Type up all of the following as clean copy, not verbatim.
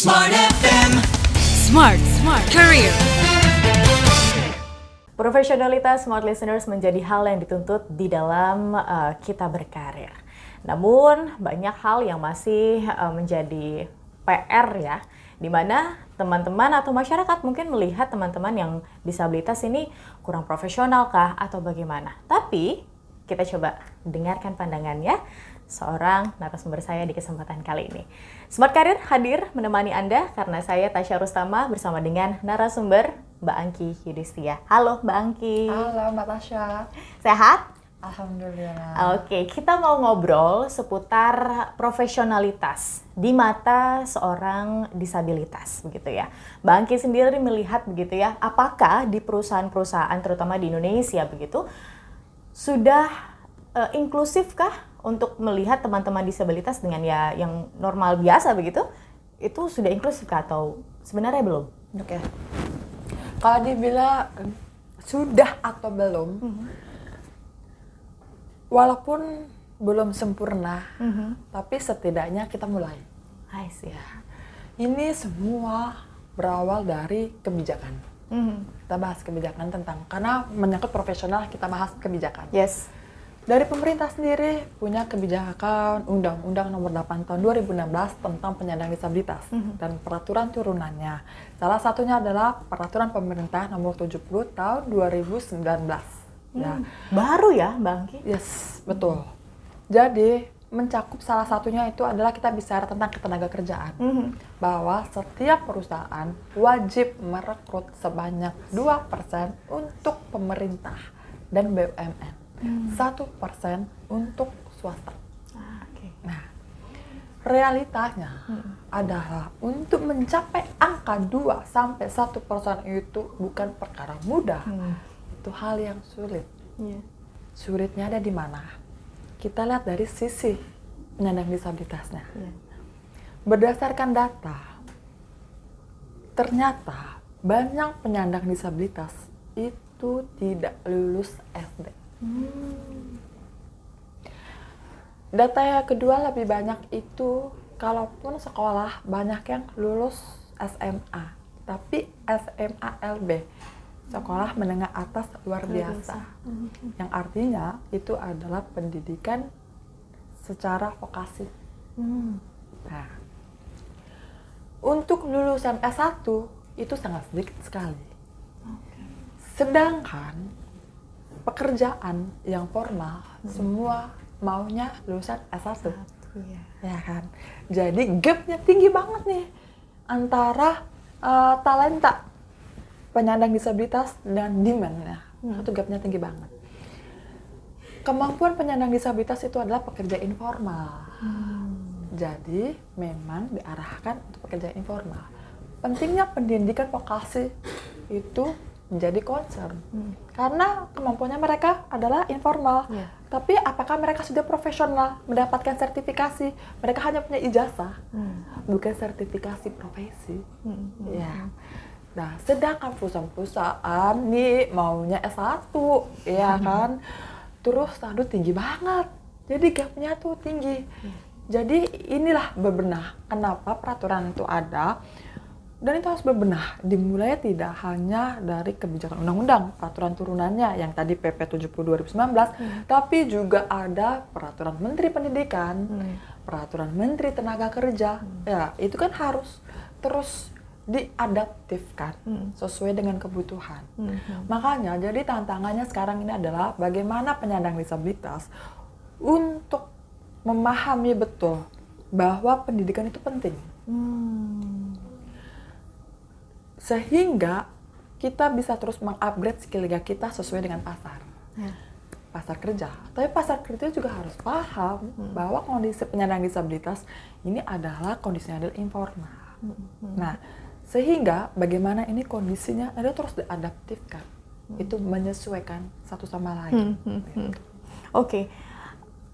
Smart FM. Smart Career. Profesionalitas smart listeners menjadi hal yang dituntut di dalam kita berkarir. Namun banyak hal yang masih menjadi PR ya, di mana teman-teman atau masyarakat mungkin melihat teman-teman yang disabilitas ini kurang profesional kah atau bagaimana. Tapi kita coba dengarkan pandangannya seorang narasumber saya di kesempatan kali ini. Smart Career hadir menemani Anda karena saya Tasya Rustama bersama dengan narasumber Mbak Angki Yudhistia. Halo Mbak Angki. Halo Mbak Tasya. Sehat? Alhamdulillah. Oke, kita mau ngobrol seputar profesionalitas di mata seorang disabilitas begitu ya. Mbak Angki sendiri melihat begitu ya, apakah di perusahaan-perusahaan terutama di Indonesia begitu sudah inklusifkah untuk melihat teman-teman disabilitas dengan ya yang normal biasa begitu? Itu sudah inklusifkah atau sebenarnya belum? Oke. Kalau dibilang sudah atau belum, walaupun belum sempurna, tapi setidaknya kita mulai. I see. Ya. Ini semua berawal dari kebijakan. Kita bahas kebijakan karena menyangkut profesional, kita bahas kebijakan. Yes. Dari pemerintah sendiri punya kebijakan Undang-Undang Nomor 8 Tahun 2016 tentang penyandang disabilitas dan peraturan turunannya. Salah satunya adalah Peraturan Pemerintah Nomor 70 Tahun 2019. Ya. Baru ya, Mbak Angki? Yes, betul. Jadi mencakup salah satunya itu adalah kita bicara tentang ketenaga kerjaan. Bahwa setiap perusahaan wajib merekrut sebanyak 2% untuk pemerintah dan BUMN. 1% untuk swasta. Nah, realitanya adalah untuk mencapai angka 2-1% itu bukan perkara mudah. Itu hal yang sulit. Sulitnya ada di mana? Kita lihat dari sisi penyandang disabilitasnya. Berdasarkan data, ternyata banyak penyandang disabilitas itu tidak lulus SD. Data yang kedua lebih banyak itu, kalaupun sekolah banyak yang lulus SMA, tapi SMA LB, sekolah menengah atas luar biasa. Yang artinya itu adalah pendidikan secara vokasi. Nah, untuk lulusan S1 itu sangat sedikit sekali. Sedangkan pekerjaan yang formal semua maunya lulusan S1. Ya kan? Jadi gapnya tinggi banget nih antara talenta penyandang disabilitas dan demand-nya. Itu gapnya tinggi banget. Kemampuan penyandang disabilitas itu adalah pekerja informal. Jadi memang diarahkan untuk pekerja informal. Pentingnya pendidikan vokasi itu menjadi concern. Karena kemampuannya mereka adalah informal. Tapi apakah mereka sudah profesional, mendapatkan sertifikasi? Mereka hanya punya ijazah, bukan sertifikasi profesi. Ya. Nah, sedangkan perusahaan nih maunya S1, ya kan? Terus standar tinggi banget. Jadi gapnya tuh tinggi. Jadi inilah bebenah kenapa peraturan itu ada. Dan itu harus bebenah, dimulai tidak hanya dari kebijakan undang-undang, peraturan turunannya yang tadi PP 70 2019, tapi juga ada peraturan Menteri Pendidikan, peraturan Menteri Tenaga Kerja. Ya, itu kan harus terus diadaptifkan sesuai dengan kebutuhan. Makanya jadi tantangannya sekarang ini adalah bagaimana penyandang disabilitas untuk memahami betul bahwa pendidikan itu penting. Sehingga kita bisa terus mengupgrade skill kita sesuai dengan pasar kerja. Tapi pasar kerja juga harus paham bahwa kondisi penyandang disabilitas ini adalah kondisinya adalah informal. Nah, sehingga bagaimana ini kondisinya ada terus diadaptifkan. Itu menyesuaikan satu sama lain. Oke.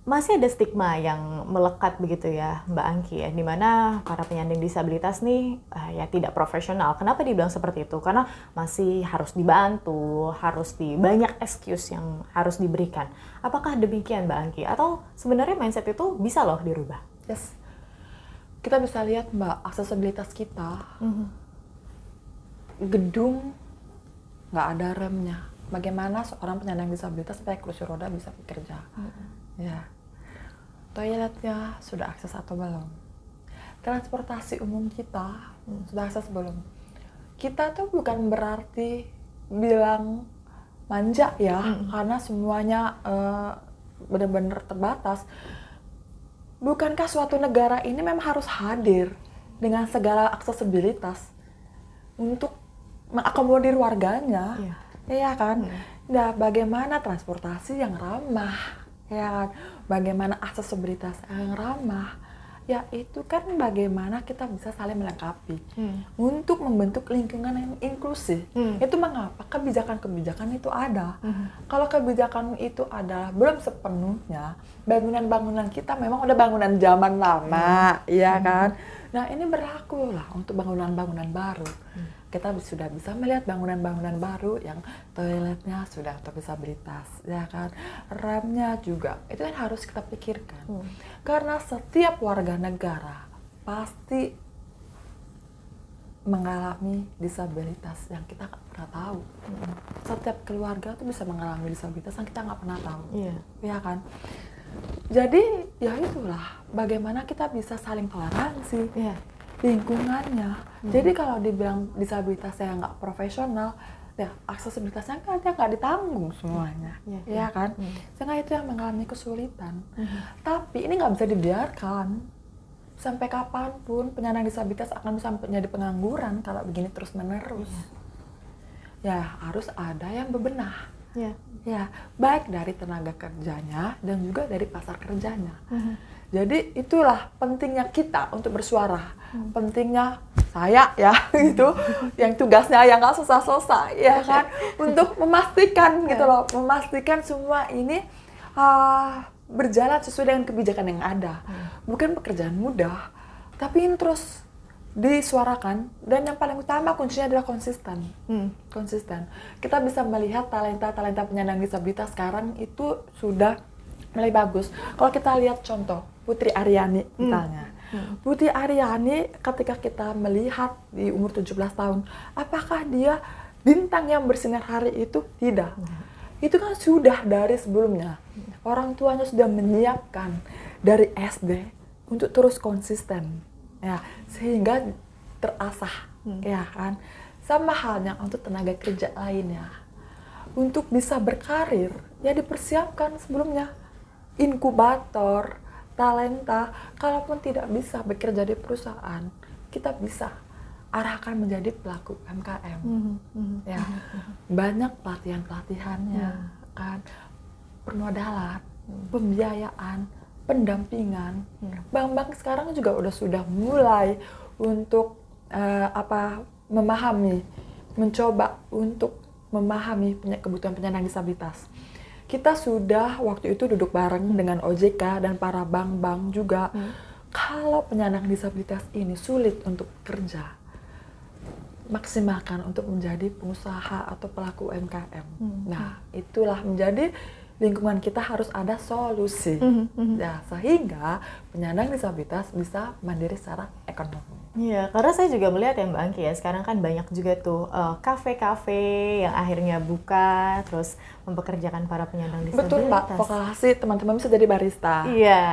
Masih ada stigma yang melekat begitu ya Mbak Angki ya, di mana para penyandang disabilitas nih ya tidak profesional. Kenapa dibilang seperti itu? Karena masih harus dibantu, harus banyak excuse yang harus diberikan. Apakah demikian Mbak Angki? Atau sebenarnya mindset itu bisa loh dirubah? Yes. kita bisa lihat Mbak, aksesibilitas kita, gedung nggak ada remnya. Bagaimana seorang penyandang disabilitas pakai kursi roda bisa bekerja? Ya, toiletnya sudah akses atau belum? Transportasi umum kita sudah akses belum? Kita tuh bukan berarti bilang manja ya, karena semuanya benar-benar terbatas. Bukankah suatu negara ini memang harus hadir dengan segala aksesibilitas untuk mengakomodir warganya, ya kan? Nah, bagaimana transportasi yang ramah, ya kan? Bagaimana aksesibilitas yang ramah, ya itu kan bagaimana kita bisa saling melengkapi untuk membentuk lingkungan yang inklusif. Itu mengapa kebijakan-kebijakan itu ada. Kalau kebijakan itu ada belum sepenuhnya, bangunan-bangunan kita memang udah bangunan zaman lama, ya kan? Nah, ini berlaku lah untuk bangunan-bangunan baru. Kita sudah bisa melihat bangunan-bangunan baru yang toiletnya sudah untuk disabilitas, ya kan? Remnya juga, itu kan harus kita pikirkan. Karena setiap warga negara pasti mengalami disabilitas yang kita nggak pernah tahu. Setiap keluarga tuh bisa mengalami disabilitas yang kita nggak pernah tahu, ya kan? Jadi ya itulah bagaimana kita bisa saling toleransi, lingkungannya. Jadi kalau dibilang disabilitasnya nggak profesional, ya aksesibilitasnya kan nggak ditanggung semuanya, ya kan? Sehingga itu yang mengalami kesulitan. Tapi ini nggak bisa dibiarkan. Sampai kapanpun penyandang disabilitas akan bisa menjadi pengangguran kalau begini terus-menerus. Ya harus ada yang bebenah. Ya, baik dari tenaga kerjanya dan juga dari pasar kerjanya. Jadi itulah pentingnya kita untuk bersuara, pentingnya saya ya gitu, yang tugasnya yang nggak susah-susah ya kan, untuk memastikan gitu loh, memastikan semua ini berjalan sesuai dengan kebijakan yang ada. Bukan pekerjaan mudah, tapi ini terus disuarakan, dan yang paling utama kuncinya adalah konsisten. Konsisten. Kita bisa melihat talenta-talenta penyandang disabilitas sekarang itu sudah mulai bagus. Kalau kita lihat contoh Putri Aryani misalnya. Putri Aryani ketika kita melihat di umur 17 tahun, apakah dia bintang yang bersinar hari itu? Tidak. Itu kan sudah dari sebelumnya. Orang tuanya sudah menyiapkan dari SD untuk terus konsisten. Ya, sehingga terasah, ya kan. Sama halnya untuk tenaga kerja lainnya. Untuk bisa berkarir, ya dipersiapkan sebelumnya. Inkubator, talenta, kalaupun tidak bisa bekerja di perusahaan, kita bisa arahkan menjadi pelaku UMKM. Ya, banyak pelatihan-pelatihannya, kan, permodalan, pembiayaan, pendampingan. Bank-bank sekarang juga sudah mulai untuk mencoba untuk memahami kebutuhan penyandang disabilitas. Kita sudah waktu itu duduk bareng dengan OJK dan para bank-bank juga. Kalau penyandang disabilitas ini sulit untuk kerja, maksimalkan untuk menjadi pengusaha atau pelaku UMKM. Nah, itulah menjadi lingkungan kita harus ada solusi, ya, sehingga penyandang disabilitas bisa mandiri secara ekonomi. Iya, karena saya juga melihat ya Mbak Angki ya, sekarang kan banyak juga tuh kafe-kafe yang akhirnya buka, terus mempekerjakan para penyandang disabilitas. Betul Mbak, vokasi teman-teman bisa jadi barista. Iya.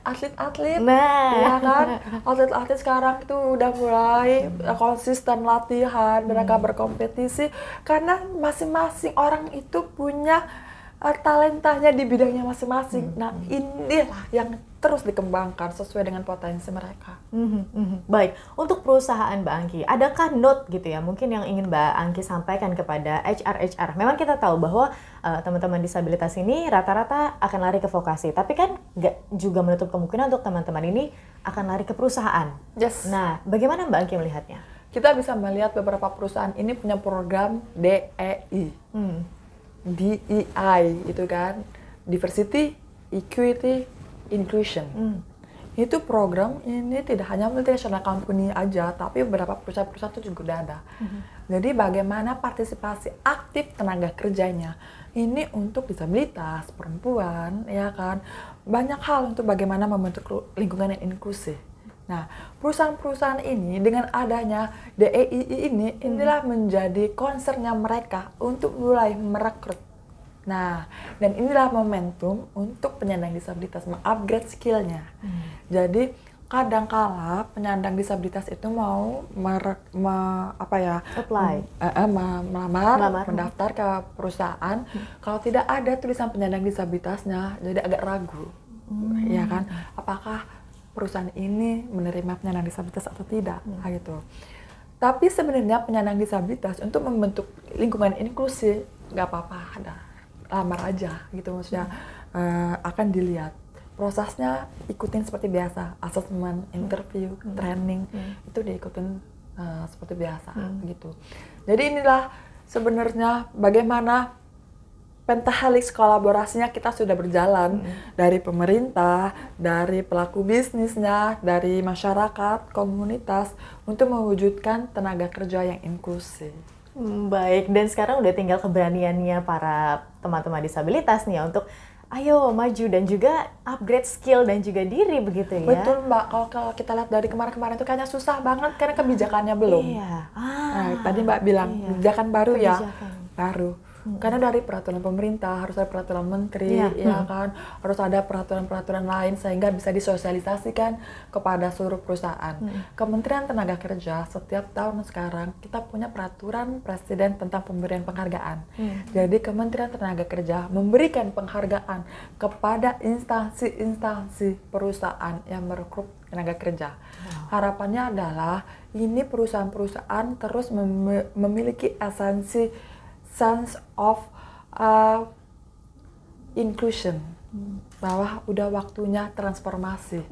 Atlet-atlet, Nah, ya kan? Atlet-atlet sekarang itu udah mulai konsisten latihan, mereka berkompetisi, karena masing-masing orang itu punya talentanya di bidangnya masing-masing. Nah, inilah yang terus dikembangkan sesuai dengan potensi mereka. Baik, untuk perusahaan Mbak Angki, adakah note gitu ya, mungkin yang ingin Mbak Angki sampaikan kepada HR? Memang kita tahu bahwa teman-teman disabilitas ini rata-rata akan lari ke vokasi, tapi kan nggak juga menutup kemungkinan untuk teman-teman ini akan lari ke perusahaan. Yes. Nah, bagaimana Mbak Angki melihatnya? Kita bisa melihat beberapa perusahaan ini punya program DEI. DEI itu kan, Diversity, Equity, Inclusion. Itu program ini tidak hanya multinational company aja, tapi beberapa perusahaan-perusahaan itu juga udah ada. Jadi bagaimana partisipasi aktif tenaga kerjanya ini untuk disabilitas, perempuan, ya kan, banyak hal untuk bagaimana membentuk lingkungan yang inklusif. Nah, perusahaan-perusahaan ini dengan adanya DEII inilah menjadi concernnya mereka untuk mulai merekrut. Nah, dan inilah momentum untuk penyandang disabilitas mengupgrade skillnya. Jadi kadangkala penyandang disabilitas itu mau melamar, mendaftar ke perusahaan, kalau tidak ada tulisan penyandang disabilitasnya, jadi agak ragu, ya kan? Apakah perusahaan ini menerima penyandang disabilitas atau tidak, gitu. Tapi sebenarnya penyandang disabilitas untuk membentuk lingkungan inklusi nggak apa-apa, ada lamar aja, gitu maksudnya. Akan dilihat prosesnya, ikutin seperti biasa, asesmen, interview, training, itu diikutin seperti biasa, gitu. Jadi inilah sebenarnya bagaimana pentahelix kolaborasinya kita sudah berjalan dari pemerintah, dari pelaku bisnisnya, dari masyarakat, komunitas untuk mewujudkan tenaga kerja yang inklusif. Baik, dan sekarang udah tinggal keberaniannya para teman-teman disabilitas nih ya untuk ayo maju dan juga upgrade skill dan juga diri begitu ya. Betul Mbak, kalau kita lihat dari kemarin-kemarin itu kayaknya susah banget karena kebijakannya belum. Iya. Nah, tadi Mbak bilang kebijakan baru ya, baru. Karena dari peraturan pemerintah, harus ada peraturan menteri, ya kan, harus ada peraturan-peraturan lain sehingga bisa disosialisasikan kepada seluruh perusahaan. Kementerian Tenaga Kerja setiap tahun sekarang kita punya peraturan presiden tentang pemberian penghargaan. Jadi Kementerian Tenaga Kerja memberikan penghargaan kepada instansi-instansi perusahaan yang merekrut tenaga kerja. Harapannya adalah ini perusahaan-perusahaan terus memiliki esensi sense of inclusion, bahwa udah waktunya transformasi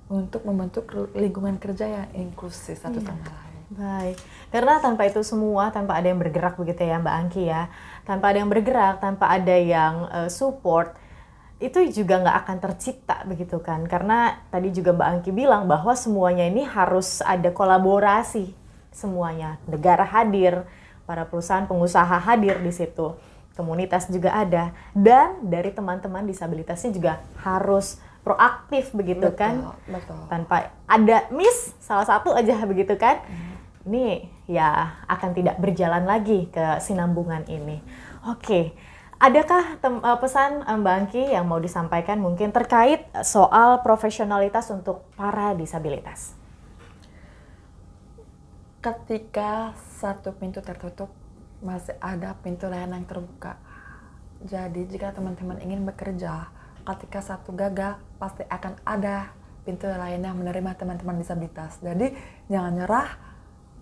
untuk membentuk lingkungan kerja yang inklusif satu sama lain. Baik, karena tanpa itu semua, tanpa ada yang bergerak begitu ya Mbak Angki ya, tanpa ada yang bergerak, tanpa ada yang support, itu juga nggak akan tercipta begitu kan, karena tadi juga Mbak Angki bilang bahwa semuanya ini harus ada kolaborasi, semuanya, negara hadir, para perusahaan pengusaha hadir di situ, komunitas juga ada, dan dari teman-teman disabilitasnya juga harus proaktif begitu kan, tanpa ada miss salah satu aja begitu kan, ini ya akan tidak berjalan lagi kesinambungan ini. Oke, adakah pesan Mbak Angki yang mau disampaikan mungkin terkait soal profesionalitas untuk para disabilitas? Ketika satu pintu tertutup, masih ada pintu lain yang terbuka. Jadi jika teman-teman ingin bekerja, ketika satu gagal, pasti akan ada pintu lain yang menerima teman-teman disabilitas. Jadi jangan nyerah,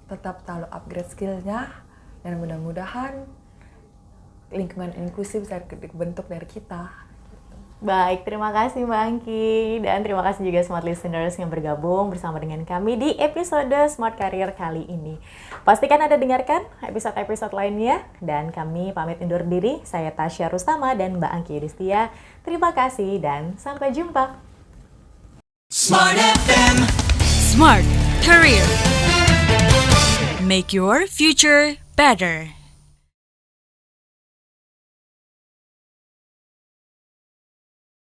tetap selalu upgrade skillnya, dan mudah-mudahan lingkungan inklusif bisa dibentuk dari kita. Baik, terima kasih Mbak Angki, dan terima kasih juga Smart Listeners yang bergabung bersama dengan kami di episode Smart Career kali ini. Pastikan Anda dengarkan episode-episode lainnya, dan kami pamit undur diri. Saya Tasya Rustama dan Mbak Angki Yudhistia. Terima kasih dan sampai jumpa. Smart FM. Smart Career. Make your future better.